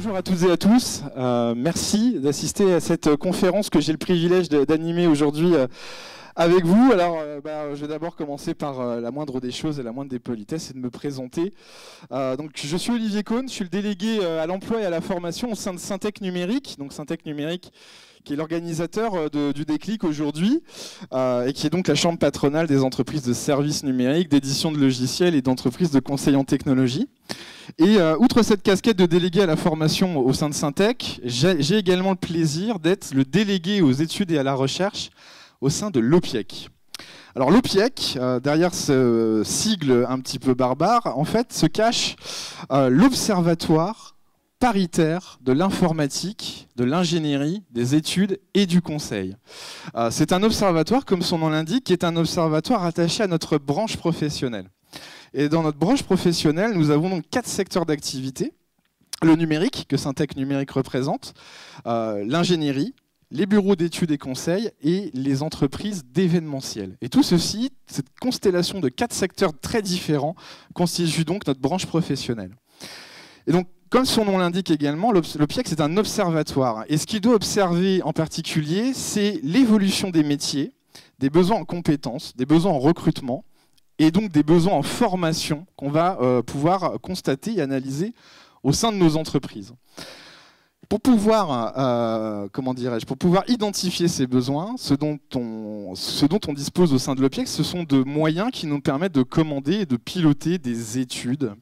Bonjour à toutes et à tous. Merci d'assister à cette conférence que j'ai le privilège d'animer aujourd'hui avec vous. Alors, je vais d'abord commencer par la moindre des choses et la moindre des politesses, et de me présenter. Donc, je suis Olivier Cohn, je suis le délégué à l'emploi et à la formation au sein de Syntec Numérique. Donc, Syntec Numérique, qui est l'organisateur du Déclic aujourd'hui, et qui est donc la chambre patronale des entreprises de services numériques, d'édition de logiciels et d'entreprises de conseil en technologie. Et outre cette casquette de délégué à la formation au sein de Syntec, j'ai également le plaisir d'être le délégué aux études et à la recherche au sein de l'OPIEC. Alors l'OPIEC, derrière ce sigle un petit peu barbare, en fait, se cache l'Observatoire paritaire de l'informatique, de l'ingénierie, des études et du conseil. C'est un observatoire, comme son nom l'indique, qui est un observatoire attaché à notre branche professionnelle. Et dans notre branche professionnelle, nous avons donc 4 secteurs d'activité. Le numérique, que Syntec Numérique représente, l'ingénierie, les bureaux d'études et conseils et les entreprises d'événementiel. Et tout ceci, cette constellation de 4 secteurs très différents, constitue donc notre branche professionnelle. Et donc, comme son nom l'indique également, l'OPIEC, c'est un observatoire. Et ce qu'il doit observer en particulier, c'est l'évolution des métiers, des besoins en compétences, des besoins en recrutement, et donc des besoins en formation qu'on va pouvoir constater et analyser au sein de nos entreprises. Pour pouvoir, pour pouvoir identifier ces besoins, ce dont on dispose au sein de l'OPIEC, ce sont de moyens qui nous permettent de commander et de piloter des études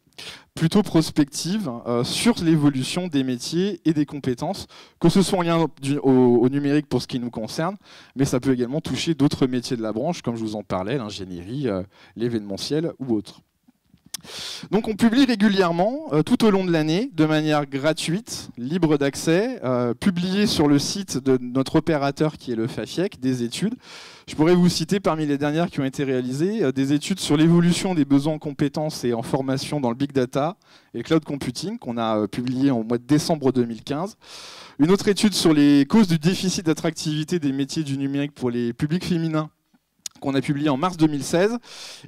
plutôt prospectives sur l'évolution des métiers et des compétences, que ce soit en lien au numérique pour ce qui nous concerne, mais ça peut également toucher d'autres métiers de la branche, comme je vous en parlais, l'ingénierie, l'événementiel ou autre. Donc on publie régulièrement, tout au long de l'année, de manière gratuite, libre d'accès, publié sur le site de notre opérateur qui est le FAFIEC, des études. Je pourrais vous citer parmi les dernières qui ont été réalisées, des études sur l'évolution des besoins en compétences et en formation dans le Big Data et le Cloud Computing, qu'on a publié au mois de décembre 2015. Une autre étude sur les causes du déficit d'attractivité des métiers du numérique pour les publics féminins, qu'on a publié en mars 2016,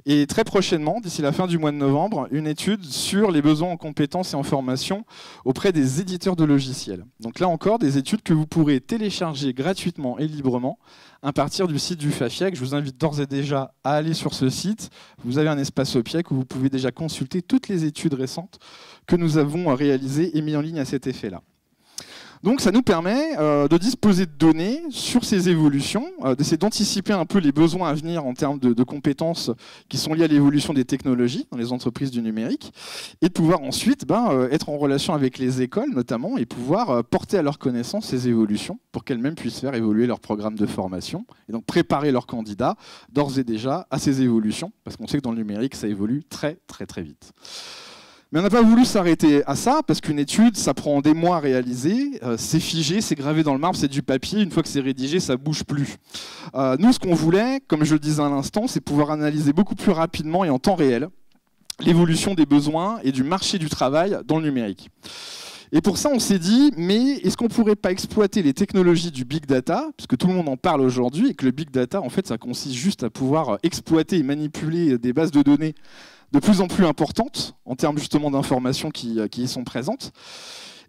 et très prochainement, d'ici la fin du mois de novembre, une étude sur les besoins en compétences et en formation auprès des éditeurs de logiciels. Donc là encore, des études que vous pourrez télécharger gratuitement et librement à partir du site du FAFIEC. Je vous invite d'ores et déjà à aller sur ce site. Vous avez un espace OPIEC où vous pouvez déjà consulter toutes les études récentes que nous avons réalisées et mises en ligne à cet effet-là. Donc ça nous permet de disposer de données sur ces évolutions, d'essayer d'anticiper un peu les besoins à venir en termes de compétences qui sont liées à l'évolution des technologies dans les entreprises du numérique, et de pouvoir ensuite être en relation avec les écoles notamment, et pouvoir porter à leur connaissance ces évolutions pour qu'elles-mêmes puissent faire évoluer leur programme de formation, et donc préparer leurs candidats d'ores et déjà à ces évolutions, parce qu'on sait que dans le numérique ça évolue très très très vite. Mais on n'a pas voulu s'arrêter à ça, parce qu'une étude, ça prend des mois à réaliser, c'est figé, c'est gravé dans le marbre, c'est du papier, une fois que c'est rédigé, ça ne bouge plus. Nous, ce qu'on voulait, comme je le disais à l'instant, c'est pouvoir analyser beaucoup plus rapidement et en temps réel l'évolution des besoins et du marché du travail dans le numérique. Et pour ça, on s'est dit, mais est-ce qu'on ne pourrait pas exploiter les technologies du Big Data, puisque tout le monde en parle aujourd'hui, et que le Big Data, en fait, ça consiste juste à pouvoir exploiter et manipuler des bases de données de plus en plus importantes en termes justement d'informations qui y sont présentes,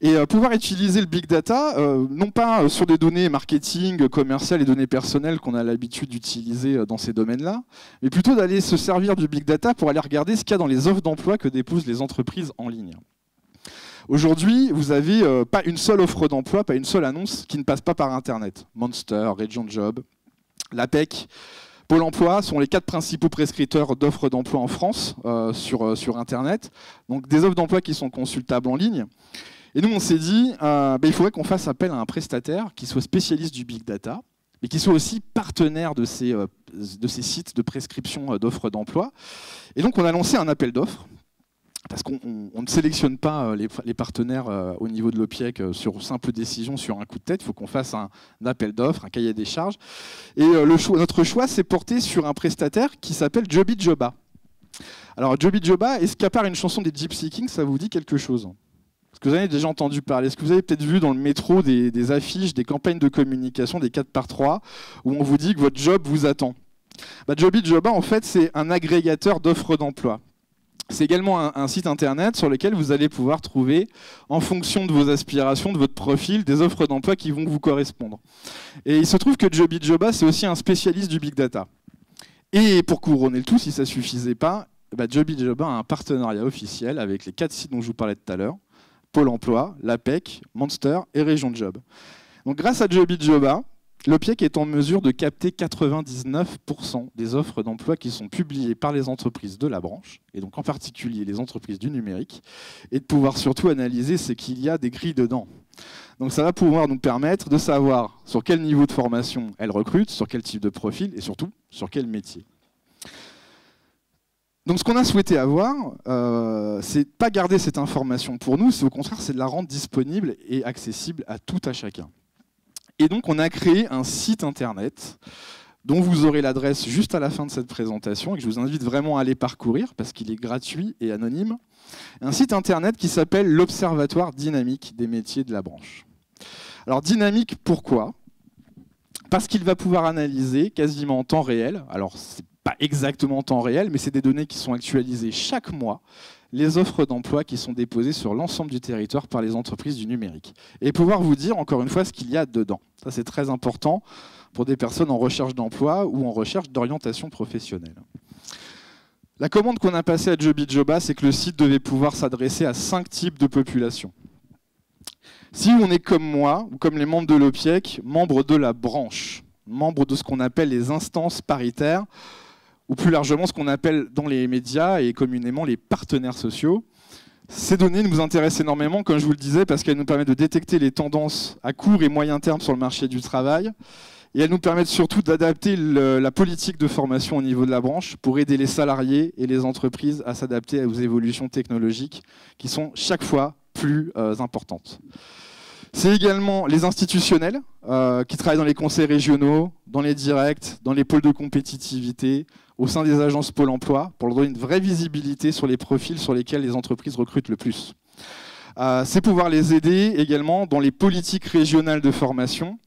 et pouvoir utiliser le big data non pas sur des données marketing, commerciales et données personnelles qu'on a l'habitude d'utiliser dans ces domaines-là, mais plutôt d'aller se servir du big data pour aller regarder ce qu'il y a dans les offres d'emploi que déposent les entreprises en ligne. Aujourd'hui, vous n'avez pas une seule offre d'emploi, pas une seule annonce qui ne passe pas par Internet. Monster, Region Job, l'APEC, Pôle emploi sont les 4 principaux prescripteurs d'offres d'emploi en France sur Internet. Donc des offres d'emploi qui sont consultables en ligne. Et nous, on s'est dit, il faudrait qu'on fasse appel à un prestataire qui soit spécialiste du Big Data, mais qui soit aussi partenaire de ces sites de prescription d'offres d'emploi. Et donc on a lancé un appel d'offres, parce qu'on ne sélectionne pas les partenaires au niveau de l'OPIEC sur simple décision, sur un coup de tête. Il faut qu'on fasse un appel d'offres, un cahier des charges. Et notre choix s'est porté sur un prestataire qui s'appelle Jobijoba. Alors Jobijoba, est-ce qu'à part une chanson des Gypsy Kings, ça vous dit quelque chose ? Est-ce que vous avez déjà entendu parler? Est-ce que vous avez peut-être vu dans le métro des affiches, des campagnes de communication, des 4x3, où on vous dit que votre job vous attend? Jobijoba, en fait, c'est un agrégateur d'offres d'emploi. C'est également un site internet sur lequel vous allez pouvoir trouver, en fonction de vos aspirations, de votre profil, des offres d'emploi qui vont vous correspondre. Et il se trouve que Jobijoba, c'est aussi un spécialiste du big data. Et pour couronner le tout, si ça ne suffisait pas, Jobijoba a un partenariat officiel avec les 4 sites dont je vous parlais tout à l'heure, Pôle emploi, l'APEC, Monster et Région Job. Donc grâce à Jobijoba, l'OPIEC est en mesure de capter 99% des offres d'emploi qui sont publiées par les entreprises de la branche, et donc en particulier les entreprises du numérique, et de pouvoir surtout analyser ce qu'il y a d'écrit dedans. Donc ça va pouvoir nous permettre de savoir sur quel niveau de formation elles recrutent, sur quel type de profil, et surtout sur quel métier. Donc ce qu'on a souhaité avoir, c'est pas garder cette information pour nous, c'est au contraire c'est de la rendre disponible et accessible à tout à chacun. Et donc on a créé un site internet dont vous aurez l'adresse juste à la fin de cette présentation et que je vous invite vraiment à aller parcourir parce qu'il est gratuit et anonyme. Un site internet qui s'appelle l'Observatoire dynamique des métiers de la branche. Alors dynamique, pourquoi? Parce qu'il va pouvoir analyser quasiment en temps réel, alors c'est pas exactement en temps réel, mais c'est des données qui sont actualisées chaque mois, les offres d'emploi qui sont déposées sur l'ensemble du territoire par les entreprises du numérique. Et pouvoir vous dire, encore une fois, ce qu'il y a dedans. Ça, c'est très important pour des personnes en recherche d'emploi ou en recherche d'orientation professionnelle. La commande qu'on a passée à Jobijoba, c'est que le site devait pouvoir s'adresser à 5 types de populations. Si on est comme moi, ou comme les membres de l'OPIEC, membres de la branche, membres de ce qu'on appelle les instances paritaires, ou plus largement ce qu'on appelle dans les médias et communément les partenaires sociaux. Ces données nous intéressent énormément, comme je vous le disais, parce qu'elles nous permettent de détecter les tendances à court et moyen terme sur le marché du travail, et elles nous permettent surtout d'adapter la politique de formation au niveau de la branche pour aider les salariés et les entreprises à s'adapter aux évolutions technologiques qui sont chaque fois plus importantes. C'est également les institutionnels qui travaillent dans les conseils régionaux, dans les directs, dans les pôles de compétitivité, au sein des agences Pôle emploi, pour leur donner une vraie visibilité sur les profils sur lesquels les entreprises recrutent le plus. C'est pouvoir les aider également dans les politiques régionales de formation.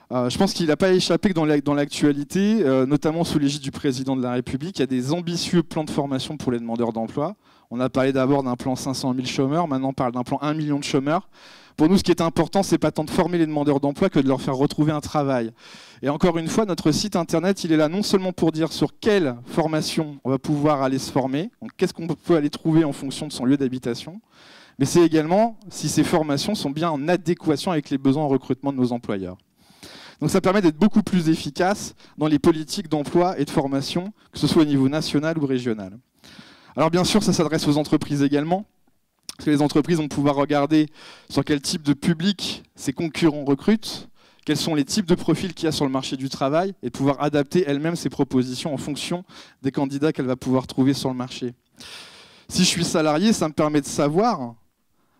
Je pense qu'il n'a pas échappé que dans l'actualité, notamment sous l'égide du président de la République, il y a des ambitieux plans de formation pour les demandeurs d'emploi. On a parlé d'abord d'un plan 500 000 chômeurs, maintenant on parle d'un plan 1 million de chômeurs. Pour nous, ce qui est important, c'est pas tant de former les demandeurs d'emploi que de leur faire retrouver un travail. Et encore une fois, notre site internet, il est là non seulement pour dire sur quelle formation on va pouvoir aller se former, donc qu'est-ce qu'on peut aller trouver en fonction de son lieu d'habitation, mais c'est également si ces formations sont bien en adéquation avec les besoins en recrutement de nos employeurs. Donc ça permet d'être beaucoup plus efficace dans les politiques d'emploi et de formation, que ce soit au niveau national ou régional. Alors bien sûr, ça s'adresse aux entreprises également, parce que les entreprises vont pouvoir regarder sur quel type de public ces concurrents recrutent, quels sont les types de profils qu'il y a sur le marché du travail, et de pouvoir adapter elles-mêmes ces propositions en fonction des candidats qu'elles vont pouvoir trouver sur le marché. Si je suis salarié, ça me permet de savoir,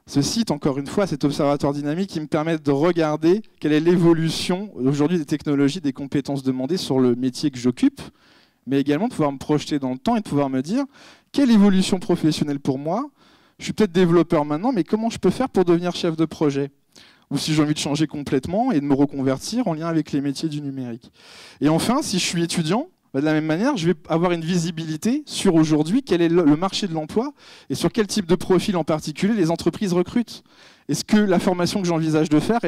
ce site, encore une fois, cet observatoire dynamique, qui me permet de regarder quelle est l'évolution aujourd'hui des technologies, des compétences demandées sur le métier que j'occupe, mais également de pouvoir me projeter dans le temps et de pouvoir me dire quelle évolution professionnelle pour moi. Je suis peut-être développeur maintenant, mais comment je peux faire pour devenir chef de projet? Ou si j'ai envie de changer complètement et de me reconvertir en lien avec les métiers du numérique. Et enfin, si je suis étudiant, de la même manière, je vais avoir une visibilité sur aujourd'hui quel est le marché de l'emploi et sur quel type de profil en particulier les entreprises recrutent. Est-ce que la formation que j'envisage de faire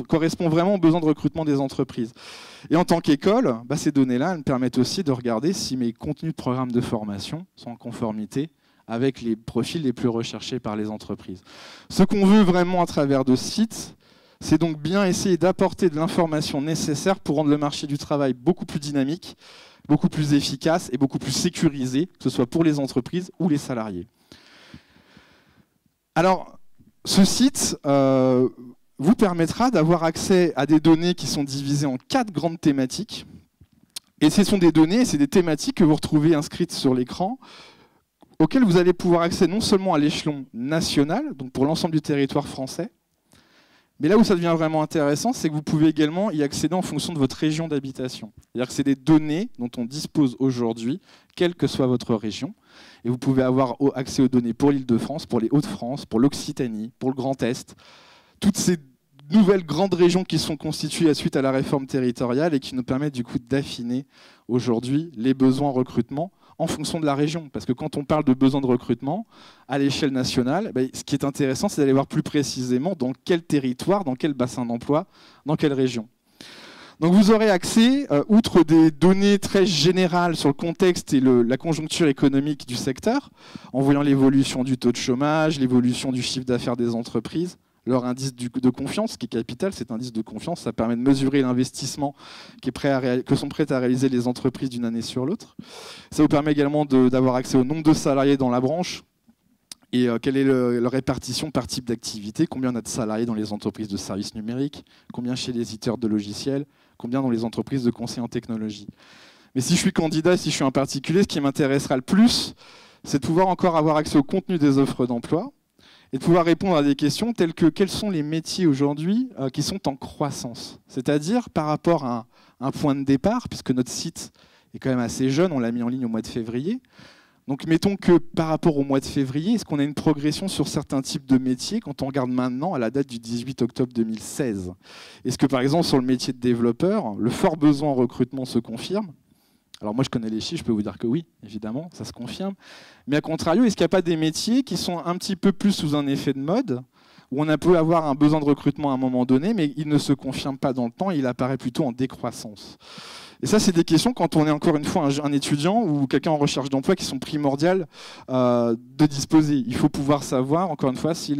correspond vraiment aux besoins de recrutement des entreprises? Et en tant qu'école, ces données-là me permettent aussi de regarder si mes contenus de programmes de formation sont en conformité avec les profils les plus recherchés par les entreprises. Ce qu'on veut vraiment à travers de ce site, c'est donc bien essayer d'apporter de l'information nécessaire pour rendre le marché du travail beaucoup plus dynamique, beaucoup plus efficace et beaucoup plus sécurisé, que ce soit pour les entreprises ou les salariés. Alors, ce site vous permettra d'avoir accès à des données qui sont divisées en 4 grandes thématiques. Et ce sont des données, c'est des thématiques que vous retrouvez inscrites sur l'écran, auxquelles vous allez pouvoir accéder non seulement à l'échelon national, donc pour l'ensemble du territoire français, mais là où ça devient vraiment intéressant, c'est que vous pouvez également y accéder en fonction de votre région d'habitation. C'est-à-dire que c'est des données dont on dispose aujourd'hui, quelle que soit votre région. Et vous pouvez avoir accès aux données pour l'Île-de-France, pour les Hauts-de-France, pour l'Occitanie, pour le Grand Est. Toutes ces nouvelles grandes régions qui sont constituées suite à la réforme territoriale et qui nous permettent du coup d'affiner aujourd'hui les besoins en recrutement en fonction de la région. Parce que quand on parle de besoin de recrutement à l'échelle nationale, ce qui est intéressant, c'est d'aller voir plus précisément dans quel territoire, dans quel bassin d'emploi, dans quelle région. Donc vous aurez accès, outre des données très générales sur le contexte et la conjoncture économique du secteur, en voyant l'évolution du taux de chômage, l'évolution du chiffre d'affaires des entreprises, leur indice de confiance, qui est capital, cet indice de confiance, ça permet de mesurer l'investissement que sont prêtes à réaliser les entreprises d'une année sur l'autre. Ça vous permet également d'avoir accès au nombre de salariés dans la branche et quelle est leur répartition par type d'activité, combien on a de salariés dans les entreprises de services numériques, combien chez les éditeurs de logiciels, combien dans les entreprises de conseil en technologie. Mais si je suis candidat, si je suis un particulier, ce qui m'intéressera le plus, c'est de pouvoir encore avoir accès au contenu des offres d'emploi, et de pouvoir répondre à des questions telles que quels sont les métiers aujourd'hui qui sont en croissance. C'est-à-dire par rapport à un point de départ, puisque notre site est quand même assez jeune, on l'a mis en ligne au mois de février. Donc mettons que par rapport au mois de février, est-ce qu'on a une progression sur certains types de métiers quand on regarde maintenant à la date du 18 octobre 2016 ? Est-ce que par exemple sur le métier de développeur, le fort besoin en recrutement se confirme ? Alors moi je connais les chiffres, je peux vous dire que oui, évidemment, ça se confirme. Mais à contrario, est-ce qu'il n'y a pas des métiers qui sont un petit peu plus sous un effet de mode, où on peut avoir un besoin de recrutement à un moment donné, mais il ne se confirme pas dans le temps, et il apparaît plutôt en décroissance. Et ça, c'est des questions quand on est encore une fois un étudiant ou quelqu'un en recherche d'emploi qui sont primordiales de disposer. Il faut pouvoir savoir, encore une fois, si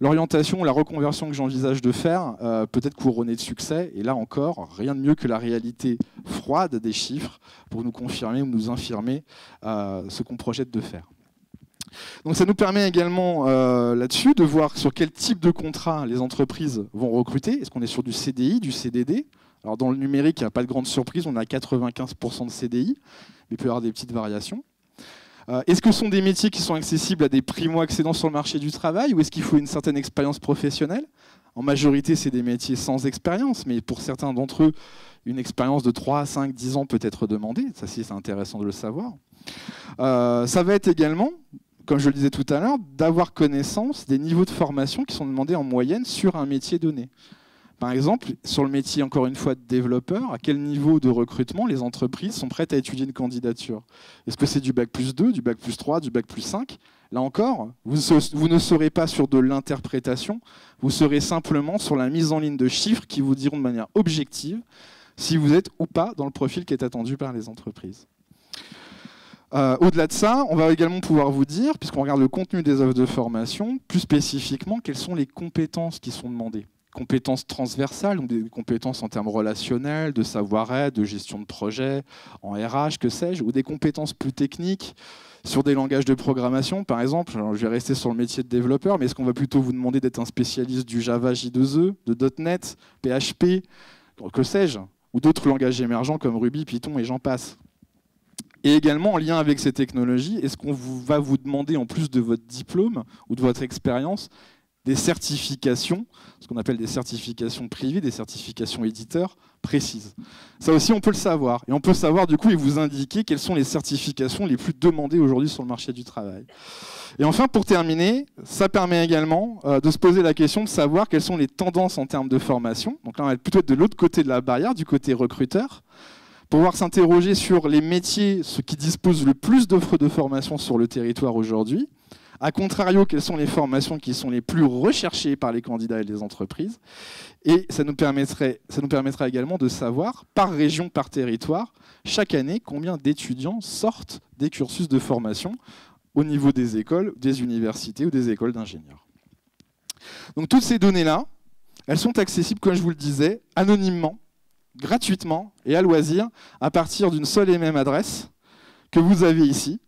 l'orientation ou la reconversion que j'envisage de faire peut être couronnée de succès. Et là encore, rien de mieux que la réalité froide des chiffres pour nous confirmer ou nous infirmer ce qu'on projette de faire. Donc ça nous permet également là-dessus de voir sur quel type de contrat les entreprises vont recruter. Est-ce qu'on est sur du CDI, du CDD ? Alors dans le numérique, il n'y a pas de grande surprise, on a 95% de CDI, mais il peut y avoir des petites variations. Est-ce que ce sont des métiers qui sont accessibles à des primo-accédants sur le marché du travail, ou est-ce qu'il faut une certaine expérience professionnelle ? En majorité, c'est des métiers sans expérience, mais pour certains d'entre eux, une expérience de 3, 5, 10 ans peut être demandée. Ça, c'est intéressant de le savoir. Ça va être également, comme je le disais tout à l'heure, d'avoir connaissance des niveaux de formation qui sont demandés en moyenne sur un métier donné. Par exemple, sur le métier, encore une fois, de développeur, à quel niveau de recrutement les entreprises sont prêtes à étudier une candidature ? Est-ce que c'est du bac plus 2, du bac plus 3, du bac plus 5 ? Là encore, vous ne serez pas sur de l'interprétation, vous serez simplement sur la mise en ligne de chiffres qui vous diront de manière objective si vous êtes ou pas dans le profil qui est attendu par les entreprises. Au-delà de ça, on va également pouvoir vous dire, puisqu'on regarde le contenu des offres de formation, plus spécifiquement, quelles sont les compétences qui sont demandées. Compétences transversales, donc des compétences en termes relationnels, de savoir-être, de gestion de projet, en RH, que sais-je, ou des compétences plus techniques sur des langages de programmation, par exemple. Alors, je vais rester sur le métier de développeur, mais est-ce qu'on va plutôt vous demander d'être un spécialiste du Java J2E, de .NET, PHP, que sais-je, ou d'autres langages émergents comme Ruby, Python et j'en passe. Et également, en lien avec ces technologies, est-ce qu'on va vous demander, en plus de votre diplôme ou de votre expérience, des certifications, ce qu'on appelle des certifications privées, des certifications éditeurs précises. Ça aussi, on peut le savoir. Et on peut savoir, du coup, et vous indiquer quelles sont les certifications les plus demandées aujourd'hui sur le marché du travail. Et enfin, pour terminer, ça permet également de se poser la question de savoir quelles sont les tendances en termes de formation. Donc là, on va plutôt être de l'autre côté de la barrière, du côté recruteur, pour pouvoir s'interroger sur les métiers, ceux qui disposent le plus d'offres de formation sur le territoire aujourd'hui. A contrario, quelles sont les formations qui sont les plus recherchées par les candidats et les entreprises. Et ça nous permettra également de savoir, par région, par territoire, chaque année, combien d'étudiants sortent des cursus de formation au niveau des écoles, des universités ou des écoles d'ingénieurs. Donc toutes ces données-là, elles sont accessibles, comme je vous le disais, anonymement, gratuitement et à loisir, à partir d'une seule et même adresse que vous avez ici,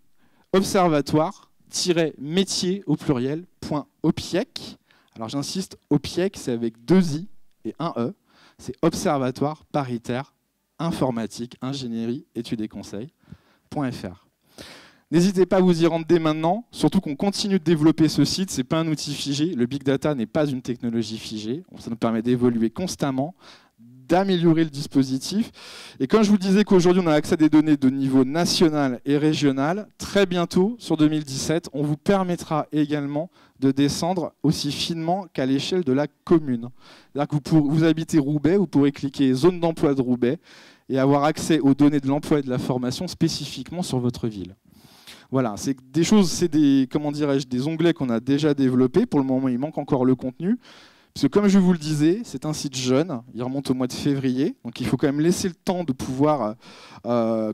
observatoire-métier au pluriel.opiec. Alors j'insiste, OPIEC, c'est avec 2 I et 1 E. C'est Observatoire Paritaire Informatique, Ingénierie, Études et Conseils.fr. N'hésitez pas à vous y rendre dès maintenant, surtout qu'on continue de développer ce site. Ce n'est pas un outil figé, le Big Data n'est pas une technologie figée. Ça nous permet d'évoluer constamment, d'améliorer le dispositif. Et quand je vous disais qu'aujourd'hui on a accès à des données de niveau national et régional, très bientôt, sur 2017, on vous permettra également de descendre aussi finement qu'à l'échelle de la commune. C'est-à-dire que vous habitez Roubaix, vous pourrez cliquer zone d'emploi de Roubaix et avoir accès aux données de l'emploi et de la formation spécifiquement sur votre ville. Voilà, c'est des choses, c'est des, comment dirais-je, des onglets qu'on a déjà développés. Pour le moment, il manque encore le contenu. Parce que comme je vous le disais, c'est un site jeune, il remonte au mois de février, donc il faut quand même laisser le temps de pouvoir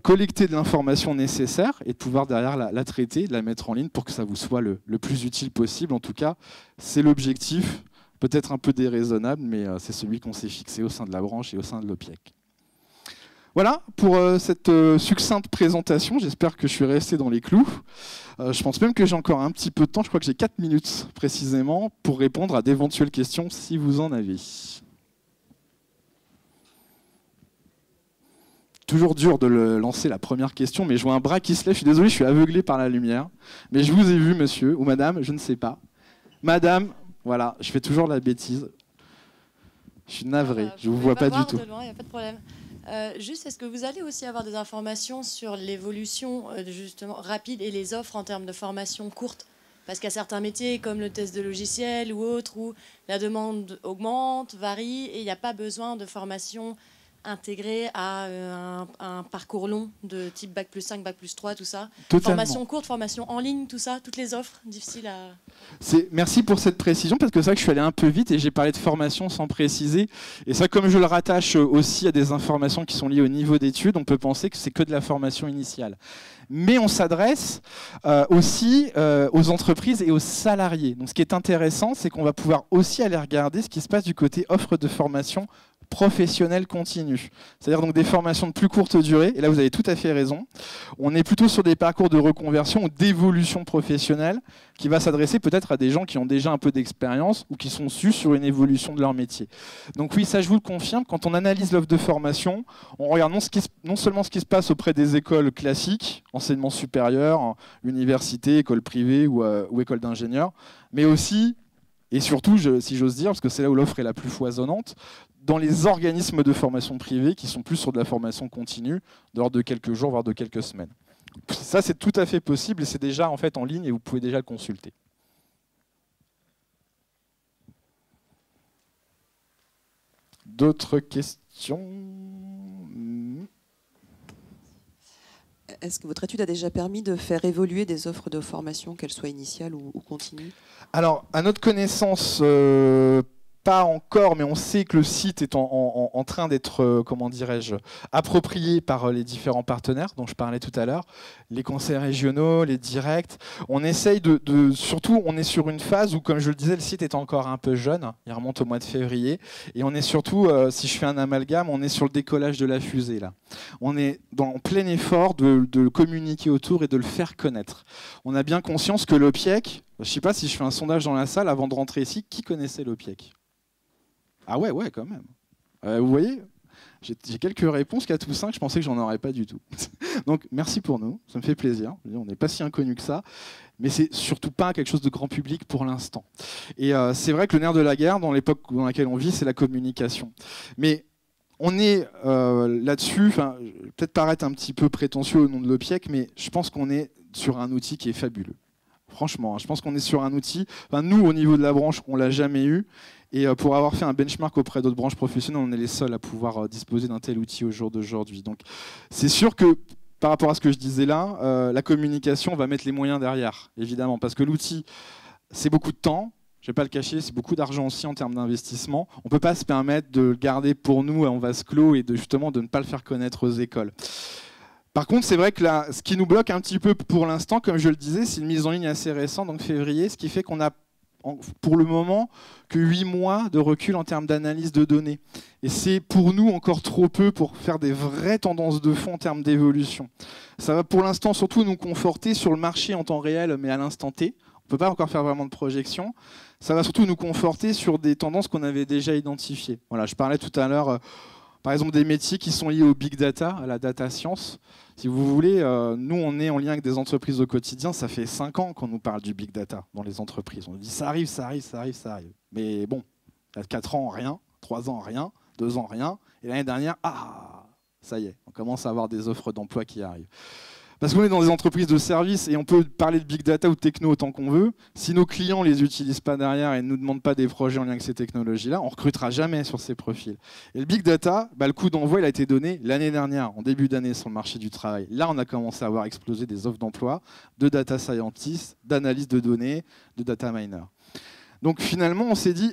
collecter de l'information nécessaire et de pouvoir derrière la traiter, de la mettre en ligne pour que ça vous soit le plus utile possible. En tout cas, c'est l'objectif, peut-être un peu déraisonnable, mais c'est celui qu'on s'est fixé au sein de la branche et au sein de l'OPIEC. Voilà pour cette succincte présentation, j'espère que je suis resté dans les clous. Je pense même que j'ai encore un petit peu de temps, je crois que j'ai 4 minutes précisément pour répondre à d'éventuelles questions si vous en avez. Toujours dur de lancer la première question, mais je vois un bras qui se lève, je suis désolé, je suis aveuglé par la lumière. Mais je vous ai vu, monsieur, ou madame, je ne sais pas. Madame, voilà, je fais toujours la bêtise. Je suis navré, je ne vous vois pas du tout. De loin, il n'y a pas de problème. Juste, est-ce que vous allez aussi avoir des informations sur l'évolution justement rapide et les offres en termes de formation courte? Parce qu'il y a certains métiers comme le test de logiciel ou autre où la demande augmente, varie et il n'y a pas besoin de formation intégrée à un parcours long de type Bac+5, Bac+3, tout ça. Totalement. Formation courte, formation en ligne, tout ça, toutes les offres difficiles à... Merci pour cette précision, parce que c'est vrai que je suis allé un peu vite et j'ai parlé de formation sans préciser. Et ça, comme je le rattache aussi à des informations qui sont liées au niveau d'études, on peut penser que c'est que de la formation initiale. Mais on s'adresse aussi aux entreprises et aux salariés. Donc ce qui est intéressant, c'est qu'on va pouvoir aussi aller regarder ce qui se passe du côté offre de formation professionnelle continue. C'est-à-dire donc des formations de plus courte durée, et là vous avez tout à fait raison. On est plutôt sur des parcours de reconversion ou d'évolution professionnelle qui va s'adresser peut-être à des gens qui ont déjà un peu d'expérience ou qui sont sus sur une évolution de leur métier. Donc oui, ça je vous le confirme, quand on analyse l'offre de formation, on regarde non seulement ce qui se passe auprès des écoles classiques, enseignement supérieur, université, école privée ou école d'ingénieur, mais aussi, et surtout, si j'ose dire, parce que c'est là où l'offre est la plus foisonnante, dans les organismes de formation privée qui sont plus sur de la formation continue, de l'ordre de quelques jours, voire de quelques semaines. Ça, c'est tout à fait possible et c'est déjà en fait en ligne et vous pouvez déjà le consulter. D'autres questions ? Est-ce que votre étude a déjà permis de faire évoluer des offres de formation, qu'elles soient initiales ou continues? Alors, à notre connaissance, pas encore, mais on sait que le site est en train d'être, comment dirais-je, approprié par les différents partenaires dont je parlais tout à l'heure, les conseils régionaux, les directs. On essaye surtout, on est sur une phase où, comme je le disais, le site est encore un peu jeune, il remonte au mois de février, et on est surtout, si je fais un amalgame, on est sur le décollage de la fusée, là. On est en plein effort de communiquer autour et de le faire connaître. On a bien conscience que l'OPIEC, je ne sais pas si je fais un sondage dans la salle avant de rentrer ici, qui connaissait l'OPIEC ? Ah ouais, quand même. Vous voyez, j'ai quelques réponses, 4 ou 5, je pensais que j'en aurais pas du tout. Donc merci pour nous, ça me fait plaisir. On n'est pas si inconnus que ça, mais c'est surtout pas quelque chose de grand public pour l'instant. Et c'est vrai que le nerf de la guerre, dans l'époque dans laquelle on vit, c'est la communication. Mais on est là-dessus, peut-être paraître un petit peu prétentieux au nom de l'OPIEC, mais je pense qu'on est sur un outil qui est fabuleux. Franchement, je pense qu'on est sur un outil, nous au niveau de la branche, on ne l'a jamais eu. Et pour avoir fait un benchmark auprès d'autres branches professionnelles, on est les seuls à pouvoir disposer d'un tel outil au jour d'aujourd'hui. Donc c'est sûr que par rapport à ce que je disais là, la communication va mettre les moyens derrière, évidemment, parce que l'outil, c'est beaucoup de temps, je ne vais pas le cacher, c'est beaucoup d'argent aussi en termes d'investissement. On ne peut pas se permettre de le garder pour nous en vase clos et justement de ne pas le faire connaître aux écoles. Par contre, c'est vrai que là, ce qui nous bloque un petit peu pour l'instant, comme je le disais, c'est une mise en ligne assez récente, donc février, ce qui fait qu'on a pour le moment que 8 mois de recul en termes d'analyse de données. Et c'est pour nous encore trop peu pour faire des vraies tendances de fond en termes d'évolution. Ça va pour l'instant surtout nous conforter sur le marché en temps réel, mais à l'instant T. On ne peut pas encore faire vraiment de projection. Ça va surtout nous conforter sur des tendances qu'on avait déjà identifiées. Voilà, je parlais tout à l'heure, par exemple, des métiers qui sont liés au big data, à la data science. Si vous voulez, nous, on est en lien avec des entreprises au quotidien. Ça fait 5 ans qu'on nous parle du big data dans les entreprises. On nous dit ça arrive, ça arrive, ça arrive, ça arrive. Mais bon, il y a 4 ans, rien. 3 ans, rien. 2 ans, rien. Et l'année dernière, ça y est, on commence à avoir des offres d'emploi qui arrivent. Parce qu'on est dans des entreprises de services et on peut parler de big data ou de techno autant qu'on veut. Si nos clients ne les utilisent pas derrière et ne nous demandent pas des projets en lien avec ces technologies-là, on ne recrutera jamais sur ces profils. Et le big data, le coup d'envoi, il a été donné l'année dernière, en début d'année, sur le marché du travail. Là, on a commencé à voir exploser des offres d'emploi, de data scientists, d'analyse de données, de data miners. Donc finalement, on s'est dit,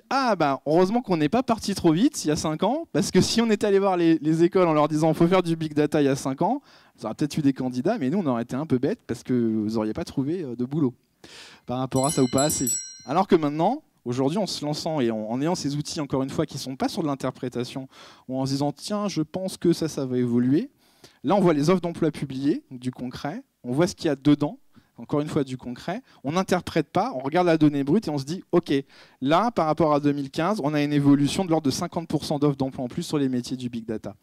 heureusement qu'on n'est pas parti trop vite il y a 5 ans, parce que si on était allé voir les écoles en leur disant qu'il faut faire du big data il y a 5 ans, vous aurez peut-être eu des candidats, mais nous, on aurait été un peu bêtes parce que vous n'auriez pas trouvé de boulot par rapport à ça ou pas assez. Alors que maintenant, aujourd'hui, en se lançant et en ayant ces outils, encore une fois, qui ne sont pas sur de l'interprétation, ou en se disant, tiens, je pense que ça va évoluer, là, on voit les offres d'emploi publiées, du concret, on voit ce qu'il y a dedans, encore une fois du concret, on n'interprète pas, on regarde la donnée brute et on se dit, ok, là, par rapport à 2015, on a une évolution de l'ordre de 50% d'offres d'emploi en plus sur les métiers du big data.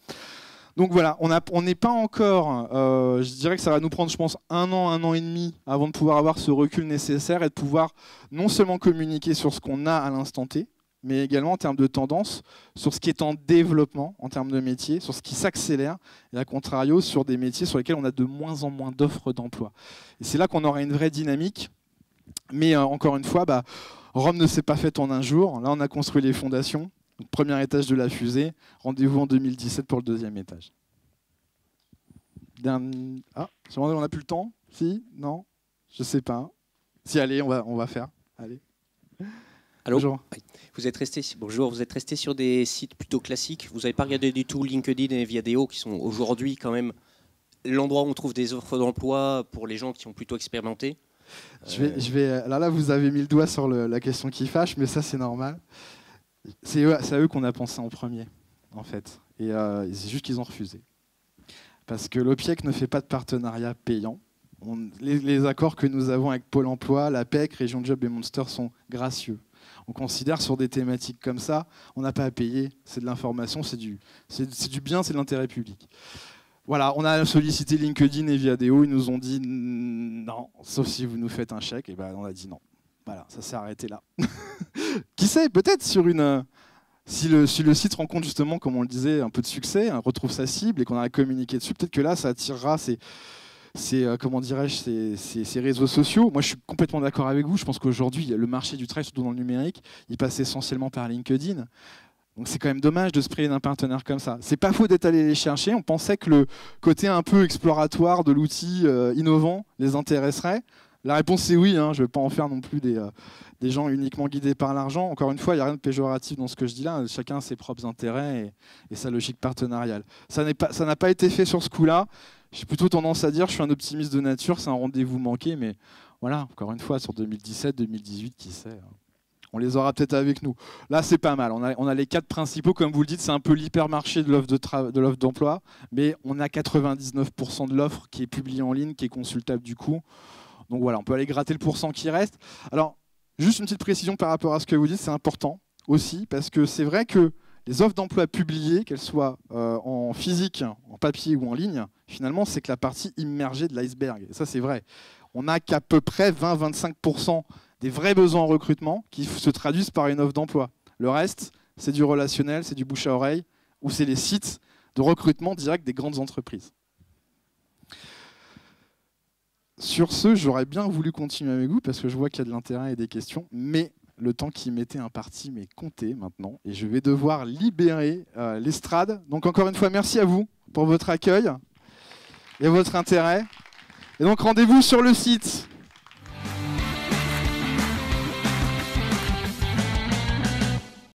Donc voilà, on n'est pas encore, je dirais que ça va nous prendre, je pense, 1 an et demi avant de pouvoir avoir ce recul nécessaire et de pouvoir non seulement communiquer sur ce qu'on a à l'instant T, mais également en termes de tendance, sur ce qui est en développement, en termes de métiers, sur ce qui s'accélère, et à contrario, sur des métiers sur lesquels on a de moins en moins d'offres d'emploi. Et c'est là qu'on aura une vraie dynamique. Mais encore une fois, Rome ne s'est pas faite en un jour. Là, on a construit les fondations. Donc, premier étage de la fusée. Rendez-vous en 2017 pour le 2e étage. On n'a plus le temps? Si? Non? Je ne sais pas. Si, allez, on va faire. Allez. Allô. Bonjour. Bonjour, vous êtes resté sur des sites plutôt classiques. Vous n'avez pas regardé du tout LinkedIn et Viadeo, qui sont aujourd'hui quand même l'endroit où on trouve des offres d'emploi pour les gens qui ont plutôt expérimenté. Alors là, vous avez mis le doigt sur la question qui fâche, mais ça, c'est normal. C'est à eux qu'on a pensé en premier, en fait. Et c'est juste qu'ils ont refusé. Parce que l'OPIEC ne fait pas de partenariat payant. Les accords que nous avons avec Pôle emploi, la PEC, Région Job et Monster sont gracieux. On considère sur des thématiques comme ça, on n'a pas à payer, c'est de l'information, c'est du bien, c'est de l'intérêt public. Voilà, on a sollicité LinkedIn et Viadeo, ils nous ont dit non, sauf si vous nous faites un chèque, et on a dit non. Voilà, ça s'est arrêté là. Qui sait, peut-être si le site rencontre justement, comme on le disait, un peu de succès, retrouve sa cible et qu'on a communiqué dessus, peut-être que là, ça attirera ces réseaux sociaux. Moi, je suis complètement d'accord avec vous. Je pense qu'aujourd'hui, le marché du travail, surtout dans le numérique, il passe essentiellement par LinkedIn. Donc c'est quand même dommage de se priver d'un partenaire comme ça. C'est pas faux d'être allé les chercher. On pensait que le côté un peu exploratoire de l'outil innovant les intéresserait. La réponse c'est oui. Je ne vais pas en faire non plus des gens uniquement guidés par l'argent. Encore une fois, il n'y a rien de péjoratif dans ce que je dis là. Chacun a ses propres intérêts et sa logique partenariale. Ça n'a pas été fait sur ce coup-là. J'ai plutôt tendance à dire, je suis un optimiste de nature, c'est un rendez-vous manqué, mais voilà, encore une fois, sur 2017, 2018, qui sait, on les aura peut-être avec nous. Là, c'est pas mal. On a les 4 principaux, comme vous le dites, c'est un peu l'hypermarché de l'offre d'emploi, mais on a 99% de l'offre qui est publiée en ligne, qui est consultable du coup. Donc voilà, on peut aller gratter le pourcent qui reste. Alors, juste une petite précision par rapport à ce que vous dites, c'est important aussi, parce que c'est vrai que les offres d'emploi publiées, qu'elles soient en physique, en papier ou en ligne, finalement, c'est que la partie immergée de l'iceberg. Et ça, c'est vrai. On n'a qu'à peu près 20-25% des vrais besoins en recrutement qui se traduisent par une offre d'emploi. Le reste, c'est du relationnel, c'est du bouche à oreille, ou c'est les sites de recrutement direct des grandes entreprises. Sur ce, j'aurais bien voulu continuer avec vous, parce que je vois qu'il y a de l'intérêt et des questions, mais le temps qui m'était imparti m'est compté maintenant et je vais devoir libérer l'estrade. Donc encore une fois, merci à vous pour votre accueil et votre intérêt. Et donc rendez-vous sur le site